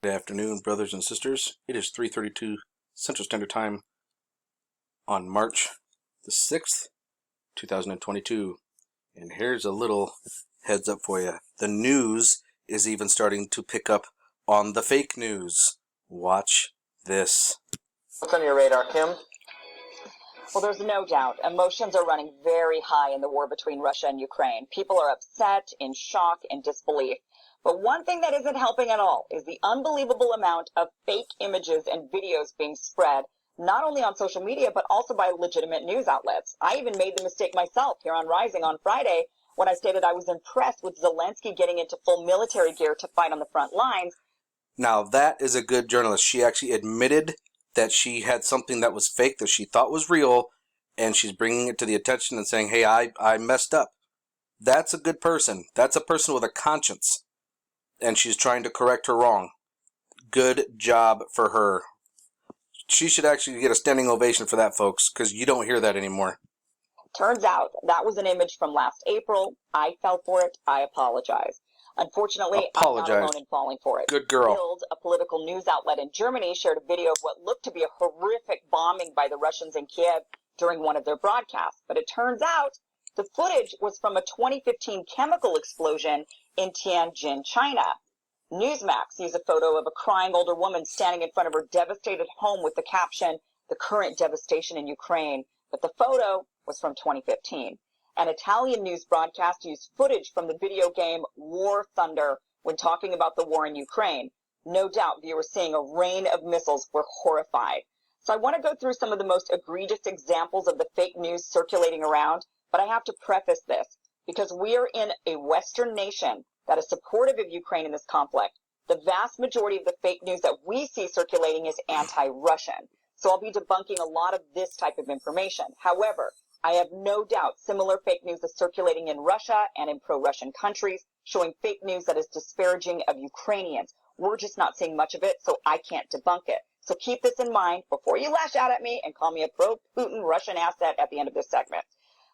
Good afternoon, brothers and sisters. It is 3:32 Central Standard Time on March the 6th, 2022. And here's a little heads up for you. The news is even starting to pick up on the fake news. Watch this. What's on your radar, Kim? Well, there's no doubt emotions are running very high in the war between Russia and Ukraine. People are upset, in shock, and disbelief. But one thing that isn't helping at all is the unbelievable amount of fake images and videos being spread, not only on social media, but also by legitimate news outlets. I even made the mistake myself here on Rising on Friday when I stated I was impressed with Zelensky getting into full military gear to fight on the front lines. Now, that is a good journalist. She actually admitted that she had something that was fake, that she thought was real, and she's bringing it to the attention and saying, hey, I messed up. That's a good person. That's a person with a conscience. And she's trying to correct her wrong. Good job for her. She should actually get a standing ovation for that, folks, because you don't hear that anymore. Turns out that was an image from last April. I fell for it. I apologize. Unfortunately, I'm not alone in falling for it. Good girl. Bild, a political news outlet in Germany, shared a video of what looked to be a horrific bombing by the Russians in Kiev during one of their broadcasts. But it turns out the footage was from a 2015 chemical explosion in Tianjin, China. Newsmax used a photo of a crying older woman standing in front of her devastated home with the caption, "The current devastation in Ukraine." But the photo was from 2015. An Italian news broadcast used footage from the video game War Thunder when talking about the war in Ukraine. No doubt viewers seeing a rain of missiles were horrified. So I want to go through some of the most egregious examples of the fake news circulating around, but I have to preface this because we are in a Western nation that is supportive of Ukraine in this conflict. The vast majority of the fake news that we see circulating is anti-Russian. So I'll be debunking a lot of this type of information. However, I have no doubt similar fake news is circulating in Russia and in pro-Russian countries, showing fake news that is disparaging of Ukrainians. We're just not seeing much of it, so I can't debunk it. So keep this in mind before you lash out at me and call me a pro-Putin Russian asset at the end of this segment.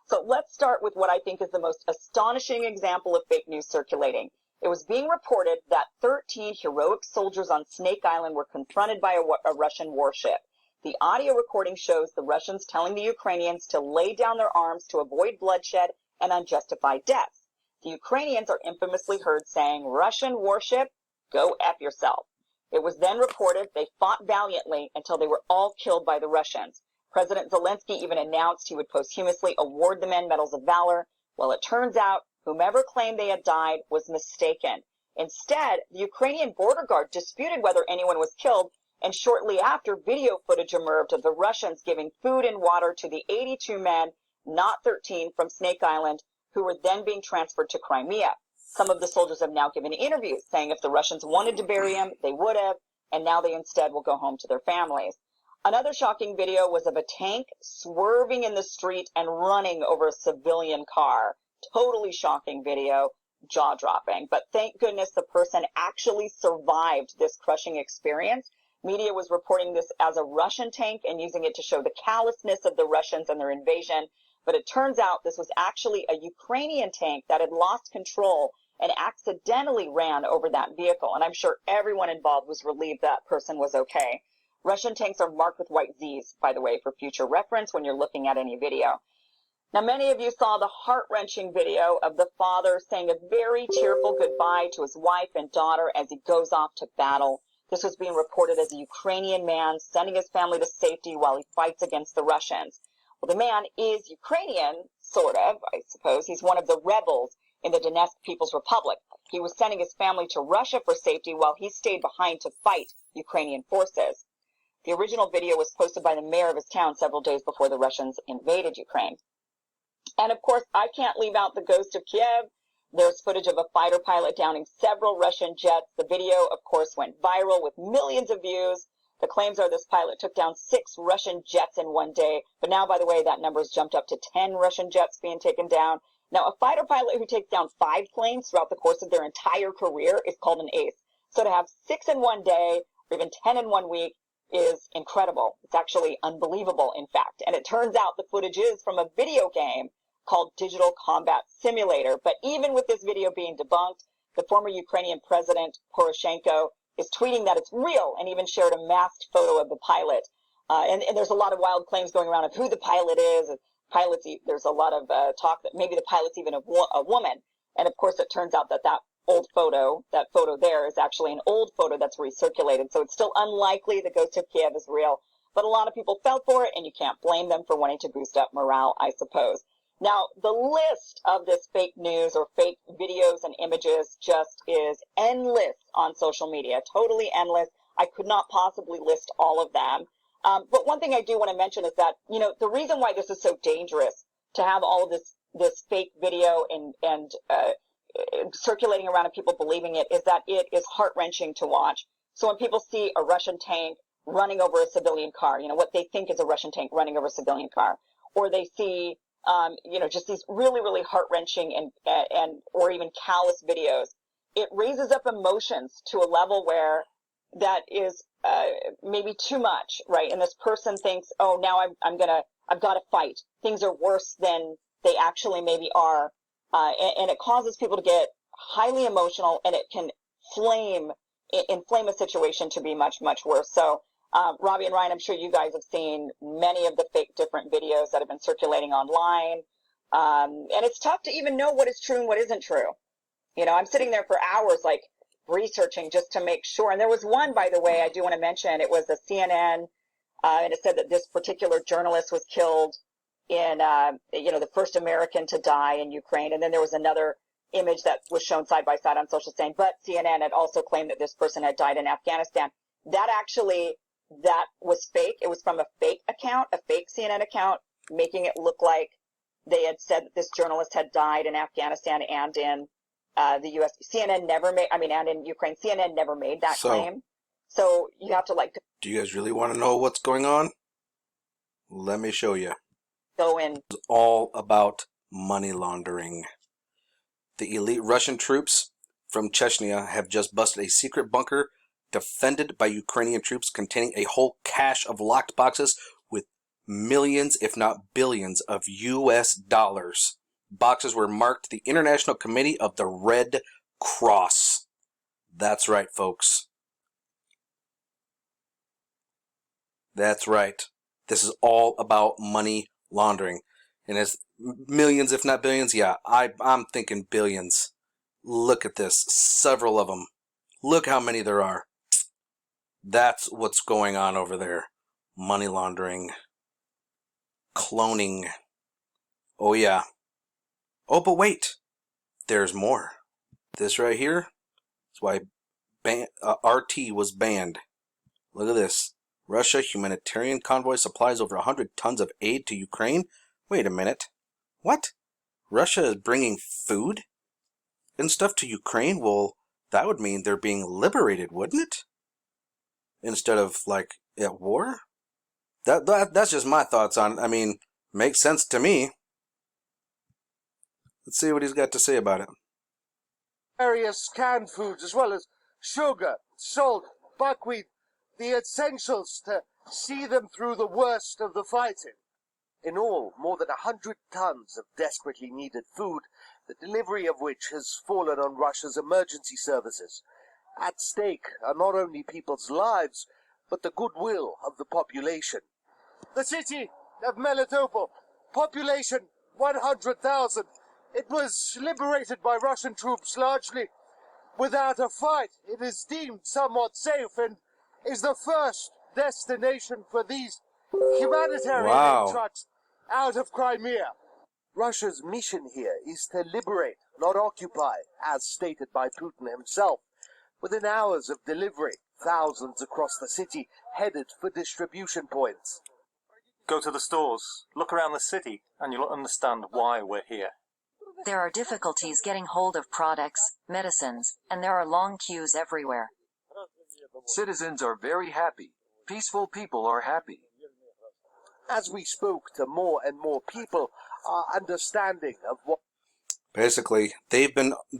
So let's start with what I think is the most astonishing example of fake news circulating. It was being reported that 13 heroic soldiers on Snake Island were confronted by a Russian warship. The audio recording shows the Russians telling the Ukrainians to lay down their arms to avoid bloodshed and unjustified deaths. The Ukrainians are infamously heard saying, "Russian warship, go F yourself." It was then reported they fought valiantly until they were all killed by the Russians. President Zelensky even announced he would posthumously award the men medals of valor. Well, it turns out whomever claimed they had died was mistaken. Instead, the Ukrainian border guard disputed whether anyone was killed, and shortly after, video footage emerged of the Russians giving food and water to the 82 men, not 13, from Snake Island, who were then being transferred to Crimea. Some of the soldiers have now given interviews saying if the Russians wanted to bury him, they would have, and now they instead will go home to their families. Another shocking video was of a tank swerving in the street and running over a civilian car. Totally shocking video, jaw-dropping. But thank goodness the person actually survived this crushing experience. Media was reporting this as a Russian tank and using it to show the callousness of the Russians and their invasion. But it turns out this was actually a Ukrainian tank that had lost control and accidentally ran over that vehicle. And I'm sure everyone involved was relieved that person was okay. Russian tanks are marked with white Zs, by the way, for future reference when you're looking at any video. Now, many of you saw the heart-wrenching video of the father saying a very tearful goodbye to his wife and daughter as he goes off to battle. This was being reported as a Ukrainian man sending his family to safety while he fights against the Russians. Well, the man is Ukrainian, sort of, I suppose. He's one of the rebels in the Donetsk People's Republic. He was sending his family to Russia for safety while he stayed behind to fight Ukrainian forces. The original video was posted by the mayor of his town several days before the Russians invaded Ukraine. And of course, I can't leave out the ghost of Kiev. There's footage of a fighter pilot downing several Russian jets. The video, of course, went viral with millions of views. The claims are this pilot took down 6 Russian jets in one day. But now, by the way, that number has jumped up to 10 Russian jets being taken down. Now, a fighter pilot who takes down 5 planes throughout the course of their entire career is called an ace. So to have 6 in one day, or even 10 in one week, is incredible. It's actually unbelievable, in fact. And it turns out the footage is from a video game called Digital Combat Simulator. But even with this video being debunked, the former Ukrainian president, Poroshenko, is tweeting that it's real and even shared a masked photo of the pilot. And there's a lot of wild claims going around of who the pilot is. There's a lot of talk that maybe the pilot's even a woman. And of course, it turns out that old photo, that photo there, is actually an old photo that's recirculated. So it's still unlikely the ghost of Kiev is real. But a lot of people fell for it, and you can't blame them for wanting to boost up morale, I suppose. Now, the list of this fake news or fake videos and images just is endless on social media, totally endless. I could not possibly list all of them. But one thing I do want to mention is that, the reason why this is so dangerous to have all of this fake video and circulating around and people believing it is that it is heart-wrenching to watch. So when people see a Russian tank running over a civilian car, what they think is a Russian tank running over a civilian car, or they see just these really, really heart-wrenching and or even callous videos, it raises up emotions to a level where that is maybe too much, right? And this person thinks, oh, now I've got to fight. Things are worse than they actually maybe are, and it causes people to get highly emotional, and it can inflame a situation to be much, much worse. So, Robbie and Ryan, I'm sure you guys have seen many of the fake different videos that have been circulating online. And it's tough to even know what is true and what isn't true. I'm sitting there for hours, like, researching just to make sure. And there was one, by the way, I do want to mention. It was a CNN, and it said that this particular journalist was killed in, the first American to die in Ukraine. And then there was another image that was shown side by side on social saying, but CNN had also claimed that this person had died in Afghanistan. That was fake. It was from a fake account, a fake CNN account, making it look like they had said that this journalist had died in Afghanistan and in the U.S. CNN never made, and in Ukraine, CNN never made that claim. So you have to do you guys really want to know what's going on? Let me show you. Go in. It's all about money laundering. The elite Russian troops from Chechnya have just busted a secret bunker defended by Ukrainian troops containing a whole cache of locked boxes with millions, if not billions, of U.S. dollars. Boxes were marked the International Committee of the Red Cross. That's right, folks. That's right. This is all about money laundering. And it's millions, if not billions. Yeah, I'm thinking billions. Look at this. Several of them. Look how many there are. That's what's going on over there. Money laundering. Cloning. Oh, yeah. Oh, but wait. There's more. This right here is why RT was banned. Look at this. Russia humanitarian convoy supplies over 100 tons of aid to Ukraine. Wait a minute. What? Russia is bringing food and stuff to Ukraine? Well, that would mean they're being liberated, wouldn't it? Instead of, at war? That's just my thoughts on it. Makes sense to me. Let's see what he's got to say about it. Various canned foods, as well as sugar, salt, buckwheat, the essentials to see them through the worst of the fighting. In all, more than 100 tons of desperately needed food, the delivery of which has fallen on Russia's emergency services. At stake are not only people's lives, but the goodwill of the population. The city of Melitopol, population 100,000. It was liberated by Russian troops largely without a fight. It is deemed somewhat safe and is the first destination for these humanitarian trucks out of Crimea. Russia's mission here is to liberate, not occupy, as stated by Putin himself. Within hours of delivery, thousands across the city headed for distribution points. Go to the stores, look around the city, and you'll understand why we're here. There are difficulties getting hold of products, medicines, and there are long queues everywhere. Citizens are very happy. Peaceful people are happy. As we spoke to more and more people, our understanding of what... Basically,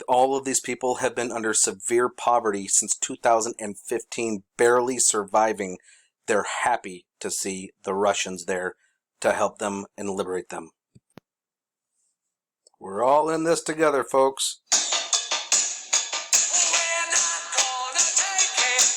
all of these people have been under severe poverty since 2015, barely surviving. They're happy to see the Russians there to help them and liberate them. We're all in this together, folks. We're not gonna take it.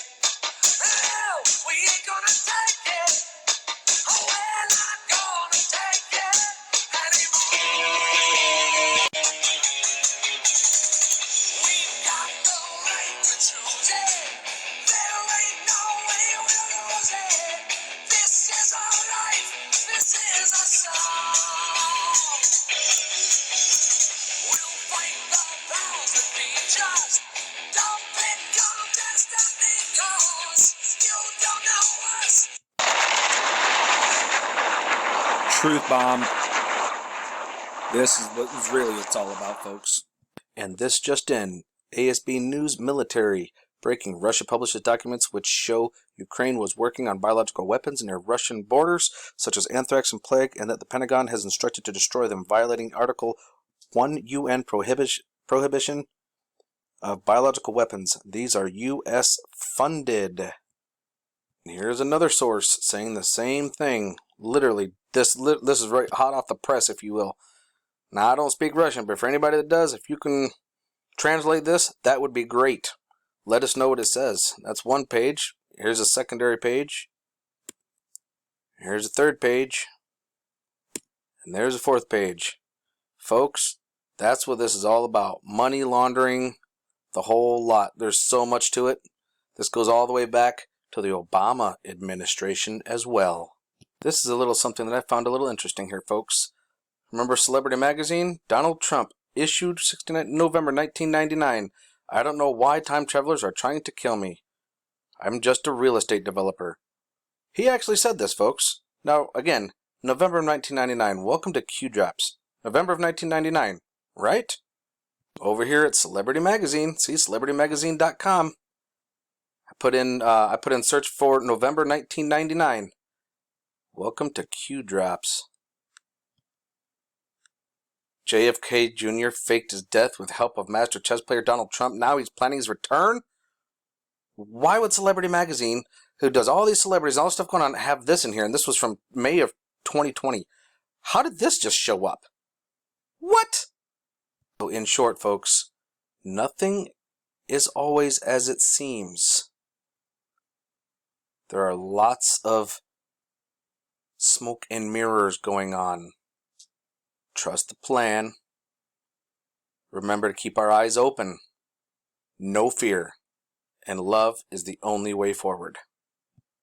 truth bomb. This is what it's all about, folks. And this just in, ASB News Military breaking: Russia publishes documents which show Ukraine was working on biological weapons near Russian borders, such as anthrax and plague, and that the Pentagon has instructed to destroy them, violating Article 1 UN prohibition of biological weapons. These are U.S. funded. And here's another source saying the same thing. Literally, this is right hot off the press, if you will. Now, I don't speak Russian, but for anybody that does, if you can translate this, that would be great. Let us know what it says. That's one page. Here's a secondary page. Here's a third page. And there's a fourth page. Folks, that's what this is all about. Money laundering, the whole lot. There's so much to it. This goes all the way back to the Obama administration as well. This is a little something that I found a little interesting here, folks. Remember Celebrity Magazine? Donald Trump, issued November 1999. I don't know why time travelers are trying to kill me. I'm just a real estate developer. He actually said this, folks. Now, again, November of 1999. Welcome to Q Drops. November of 1999, right? Over here at Celebrity Magazine. See, celebritymagazine.com. I put in search for November 1999. Welcome to Q Drops. JFK Jr. faked his death with help of master chess player Donald Trump. Now he's planning his return? Why would Celebrity Magazine, who does all these celebrities and all this stuff going on, have this in here? And this was from May of 2020. How did this just show up? What? So in short, folks, nothing is always as it seems. There are lots of smoke and mirrors going on. Trust the plan. Remember to keep our eyes open. No fear. And love is the only way forward.